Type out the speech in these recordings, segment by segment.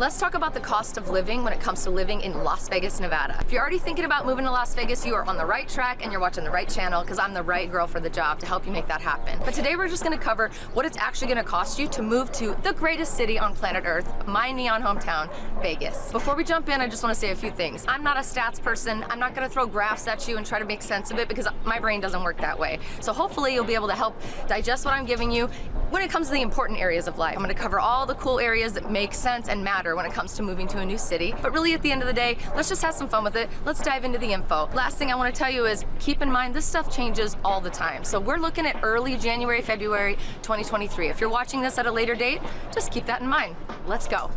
Let's talk about the cost of living when it comes to living in Las Vegas, Nevada. If you're already thinking about moving to Las Vegas, you are on the right track and you're watching the right channel, because I'm the right girl for the job to help you make that happen. But today we're just gonna cover what it's actually gonna cost you to move to the greatest city on planet Earth, my neon hometown, Vegas. Before we jump in, I just wanna say a few things. I'm not a stats person. I'm not gonna throw graphs at you and try to make sense of it, because my brain doesn't work that way. So hopefully you'll be able to help digest what I'm giving you when it comes to the important areas of life. I'm gonna cover all the cool areas that make sense and matter when it comes to moving to a new city. But really at the end of the day, let's just have some fun with it. Let's dive into the info. Last thing I wanna tell you is keep in mind this stuff changes all the time. So we're looking at early January, February 2023. If you're watching this at a later date, just keep that in mind. Let's go.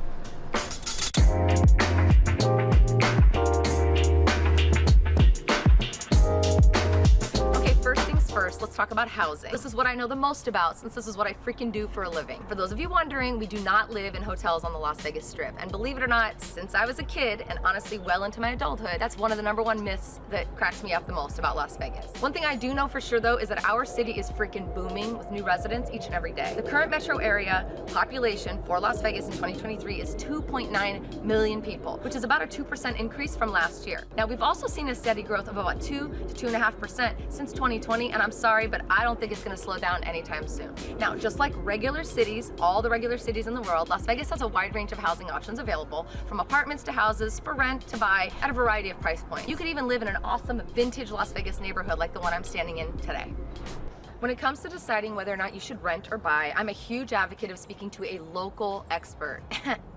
First, let's talk about housing. This is what I know the most about, since this is what I freaking do for a living. For those of you wondering, we do not live in hotels on the Las Vegas Strip. And believe it or not, since I was a kid, and honestly well into my adulthood, that's one of the #1 myths that cracks me up the most about Las Vegas. One thing I do know for sure though is that our city is freaking booming with new residents each and every day. The current metro area population for Las Vegas in 2023 is 2.9 million people, which is about a 2% increase from last year. Now we've also seen a steady growth of about 2 to 2.5% since 2020, and I'm sorry, but I don't think it's gonna slow down anytime soon. Now, just like regular cities, all the regular cities in the world, Las Vegas has a wide range of housing options available, from apartments to houses, for rent to buy, at a variety of price points. You could even live in an awesome vintage Las Vegas neighborhood like the one I'm standing in today. When it comes to deciding whether or not you should rent or buy, I'm a huge advocate of speaking to a local expert.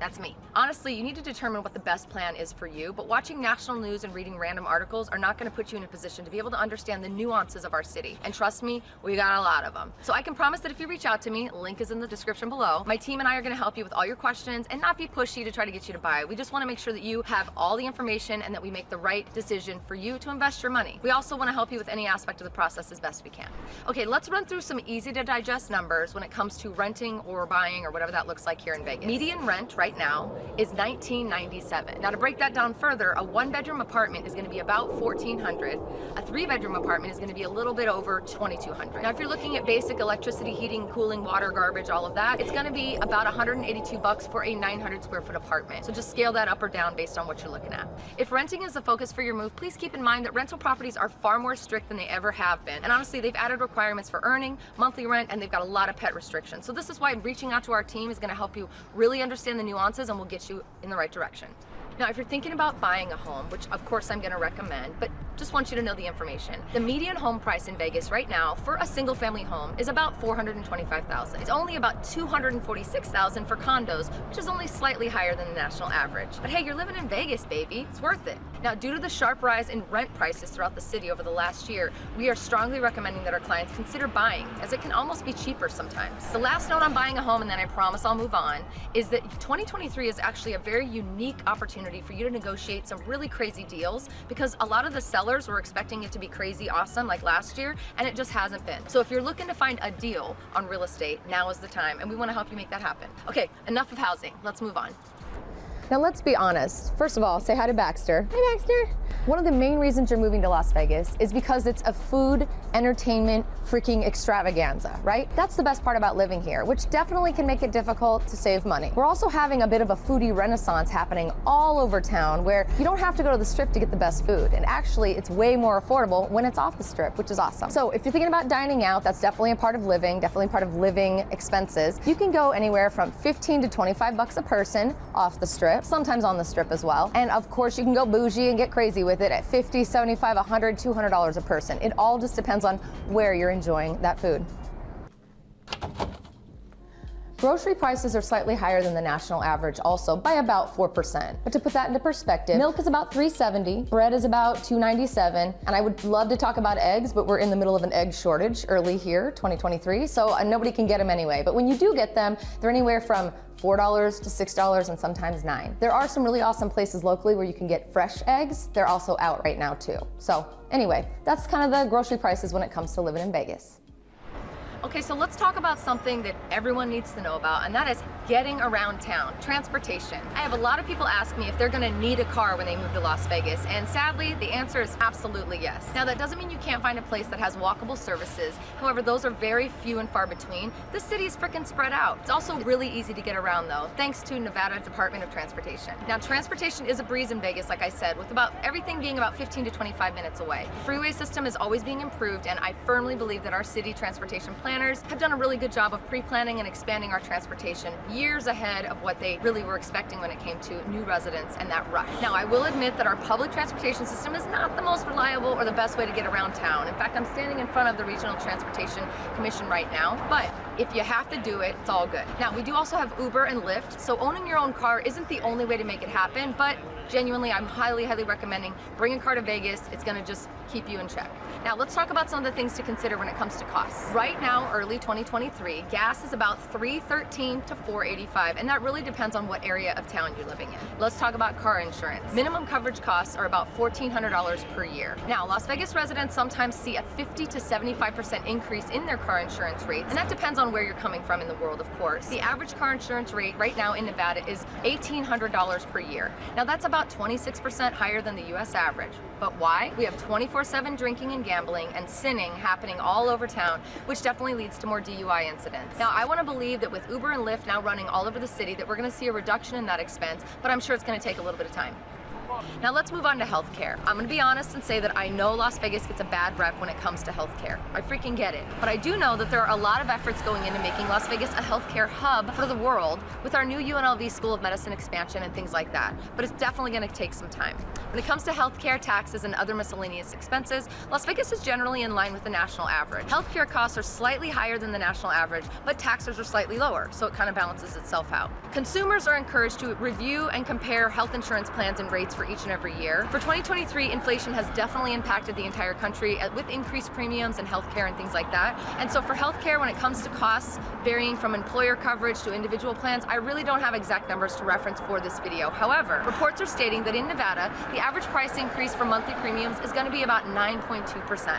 That's me. Honestly, you need to determine what the best plan is for you, but watching national news and reading random articles are not going to put you in a position to be able to understand the nuances of our city. And trust me, we got a lot of them. So I can promise that if you reach out to me, link is in the description below, my team and I are going to help you with all your questions and not be pushy to try to get you to buy. We just want to make sure that you have all the information and that we make the right decision for you to invest your money. We also want to help you with any aspect of the process as best we can. Okay, let's run through some easy to digest numbers when it comes to renting or buying or whatever that looks like here in Vegas. Median rent right now is $19.97. Now to break that down further, a 1-bedroom apartment is going to be about $1,400. A 3-bedroom apartment is going to be a little bit over $2,200. Now if you're looking at basic electricity, heating, cooling, water, garbage, all of that, it's going to be about $182 for a 900 square foot apartment. So just scale that up or down based on what you're looking at. If renting is the focus for your move, please keep in mind that rental properties are far more strict than they ever have been. And honestly, they've added requirements for earning, monthly rent, and they've got a lot of pet restrictions. So this is why reaching out to our team is going to help you really understand the nuances and will get you in the right direction. Now, if you're thinking about buying a home, which of course I'm going to recommend, but just want you to know the information. The median home price in Vegas right now for a single family home is about $425,000. It's only about $246,000 for condos, which is only slightly higher than the national average. But hey, you're living in Vegas, baby. It's worth it. Now, due to the sharp rise in rent prices throughout the city over the last year, we are strongly recommending that our clients consider buying, as it can almost be cheaper sometimes. The last note on buying a home, and then I promise I'll move on, is that 2023 is actually a very unique opportunity for you to negotiate some really crazy deals, because a lot of the sellers were expecting it to be crazy awesome like last year, and it just hasn't been. So if you're looking to find a deal on real estate, now is the time, and we want to help you make that happen. Okay, enough of housing. Let's move on. Now let's be honest. First of all, say hi to Baxter. Hi, Baxter. One of the main reasons you're moving to Las Vegas is because it's a food, entertainment, freaking extravaganza, right? That's the best part about living here, which definitely can make it difficult to save money. We're also having a bit of a foodie renaissance happening all over town, where you don't have to go to the Strip to get the best food. And actually, it's way more affordable when it's off the Strip, which is awesome. So if you're thinking about dining out, that's definitely a part of living, expenses. You can go anywhere from 15 to 25 bucks a person off the Strip, sometimes on the Strip as well. And of course, you can go bougie and get crazy with it at $50, $75, $100, $200 a person. It all just depends on where you're enjoying that food. Grocery prices are slightly higher than the national average also by about 4%. But to put that into perspective, milk is about $3.70, bread is about $2.97, and I would love to talk about eggs, but we're in the middle of an egg shortage early here, 2023, so nobody can get them anyway. But when you do get them, they're anywhere from $4 to $6 and sometimes $9. There are some really awesome places locally where you can get fresh eggs. They're also out right now too. So anyway, that's kind of the grocery prices when it comes to living in Vegas. Okay, so let's talk about something that everyone needs to know about, and that is getting around town, transportation. I have a lot of people ask me if they're gonna need a car when they move to Las Vegas, and sadly, the answer is absolutely yes. Now, that doesn't mean you can't find a place that has walkable services. However, those are very few and far between. The city is freaking spread out. It's also really easy to get around though, thanks to Nevada Department of Transportation. Now, transportation is a breeze in Vegas, like I said, with about everything being about 15 to 25 minutes away. The freeway system is always being improved, and I firmly believe that our city transportation planners have done a really good job of pre-planning and expanding our transportation years ahead of what they really were expecting when it came to new residents and that rush. Now, I will admit that our public transportation system is not the most reliable or the best way to get around town. In fact, I'm standing in front of the Regional Transportation Commission right now, but if you have to do it, it's all good. Now, we do also have Uber and Lyft, so owning your own car isn't the only way to make it happen, but genuinely, I'm highly recommending bring a car to Vegas. It's gonna just keep you in check. Now, let's talk about some of the things to consider when it comes to costs. Right now, early 2023, gas is about $3.13 to $4.85, and that really depends on what area of town you're living in. Let's talk about car insurance. Minimum coverage costs are about $1,400 per year. Now, Las Vegas residents sometimes see a 50 to 75% increase in their car insurance rates, and that depends on where you're coming from in the world, of course. The average car insurance rate right now in Nevada is $1,800 per year. Now, that's about 26% higher than the US average. But why? We have 24/7 drinking and gambling and sinning happening all over town, which definitely leads to more DUI incidents. Now, I want to believe that with Uber and Lyft now running all over the city that we're going to see a reduction in that expense, but I'm sure it's going to take a little bit of time. Now let's move on to healthcare. I'm gonna be honest and say that I know Las Vegas gets a bad rep when it comes to healthcare. I freaking get it. But I do know that there are a lot of efforts going into making Las Vegas a healthcare hub for the world with our new UNLV School of Medicine expansion and things like that. But it's definitely gonna take some time. When it comes to healthcare, taxes, and other miscellaneous expenses, Las Vegas is generally in line with the national average. Healthcare costs are slightly higher than the national average, but taxes are slightly lower, so it kind of balances itself out. Consumers are encouraged to review and compare health insurance plans and rates for each and every year. For 2023, inflation has definitely impacted the entire country with increased premiums and healthcare and things like that. And so for healthcare, when it comes to costs varying from employer coverage to individual plans, I really don't have exact numbers to reference for this video. However, reports are stating that in Nevada, the average price increase for monthly premiums is going to be about 9.2%.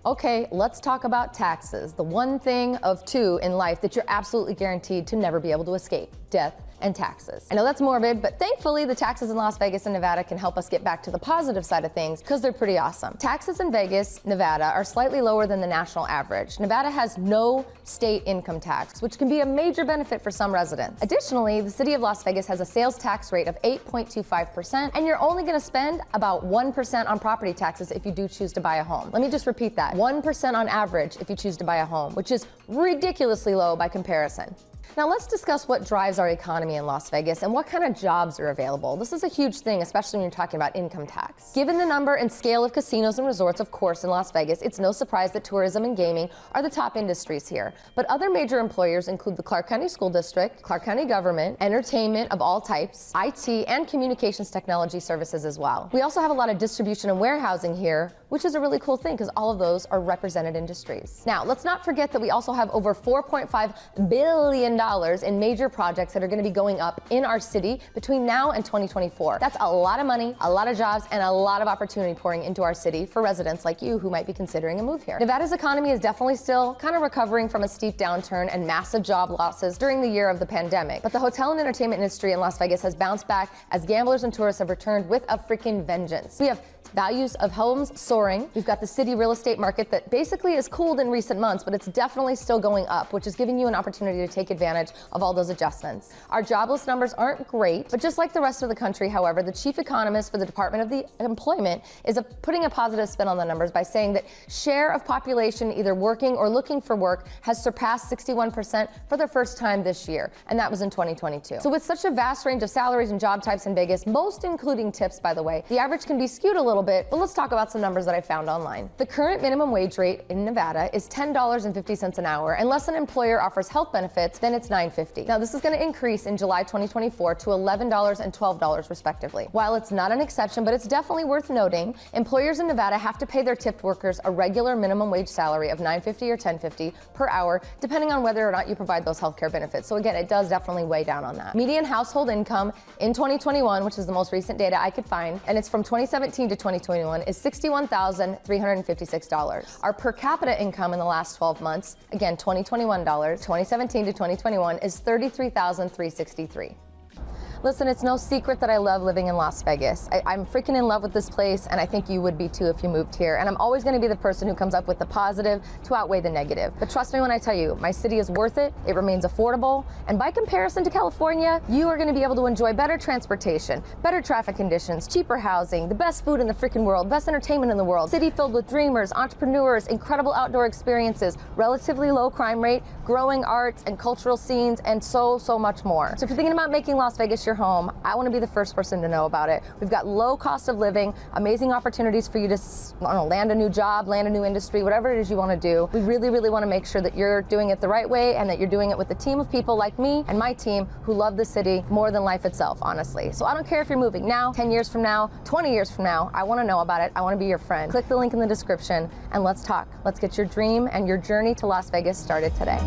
Okay, let's talk about taxes. The one thing of two in life that you're absolutely guaranteed to never be able to escape: death and taxes. I know that's morbid, but thankfully the taxes in Las Vegas and Nevada can help us get back to the positive side of things because they're pretty awesome. Taxes in Vegas, Nevada are slightly lower than the national average. Nevada has no state income tax, which can be a major benefit for some residents. Additionally, the city of Las Vegas has a sales tax rate of 8.25%, and you're only gonna spend about 1% on property taxes if you do choose to buy a home. Let me just repeat that. 1% on average if you choose to buy a home, which is ridiculously low by comparison. Now let's discuss what drives our economy in Las Vegas and what kind of jobs are available. This is a huge thing, especially when you're talking about income tax. Given the number and scale of casinos and resorts, of course, in Las Vegas, it's no surprise that tourism and gaming are the top industries here. But other major employers include the Clark County School District, Clark County government, entertainment of all types, IT, and communications technology services as well. We also have a lot of distribution and warehousing here, which is a really cool thing because all of those are represented industries. Now, let's not forget that we also have over $4.5 billion in major projects that are going to be going up in our city between now and 2024. That's a lot of money, a lot of jobs, and a lot of opportunity pouring into our city for residents like you who might be considering a move here. Nevada's economy is definitely still kind of recovering from a steep downturn and massive job losses during the year of the pandemic. But the hotel and entertainment industry in Las Vegas has bounced back as gamblers and tourists have returned with a freaking vengeance. We have values of homes soaring. We've got the city real estate market that basically has cooled in recent months, but it's definitely still going up, which is giving you an opportunity to take advantage of all those adjustments. Our jobless numbers aren't great, but just like the rest of the country, however, the chief economist for the Department of the Employment is putting a positive spin on the numbers by saying that share of population either working or looking for work has surpassed 61% for the first time this year, and that was in 2022. So with such a vast range of salaries and job types in Vegas, most including tips, by the way, the average can be skewed a little bit, but let's talk about some numbers that I found online. The current minimum wage rate in Nevada is $10.50 an hour. Unless an employer offers health benefits, then it's $9.50. Now, this is going to increase in July 2024 to $11 and $12 respectively. While it's not an exception, but it's definitely worth noting, employers in Nevada have to pay their tipped workers a regular minimum wage salary of $9.50 or $10.50 per hour, depending on whether or not you provide those healthcare benefits. So again, it does definitely weigh down on that. Median household income in 2021, which is the most recent data I could find, and it's from 2017 to 2022, 2021 is $61,356. Our per capita income in the last 12 months, again, 2021 dollars, 2017 to 2021, is $33,363. Listen, it's no secret that I love living in Las Vegas. I'm freaking in love with this place, and I think you would be too if you moved here. And I'm always going to be the person who comes up with the positive to outweigh the negative. But trust me when I tell you, my city is worth it. It remains affordable. And by comparison to California, you are going to be able to enjoy better transportation, better traffic conditions, cheaper housing, the best food in the freaking world, best entertainment in the world, city filled with dreamers, entrepreneurs, incredible outdoor experiences, relatively low crime rate, growing arts and cultural scenes, and so much more. So if you're thinking about making Las Vegas your home, I want to be the first person to know about it. We've got low cost of living, amazing opportunities for you to land a new job, land a new industry, whatever it is you want to do. We really want to make sure that you're doing it the right way and that you're doing it with a team of people like me and my team who love the city more than life itself, honestly. So I don't care if you're moving now, 10 years from now, 20 years from now, I want to know about it. I want to be your friend. Click the link in the description and let's talk. Let's get your dream and your journey to Las Vegas started today.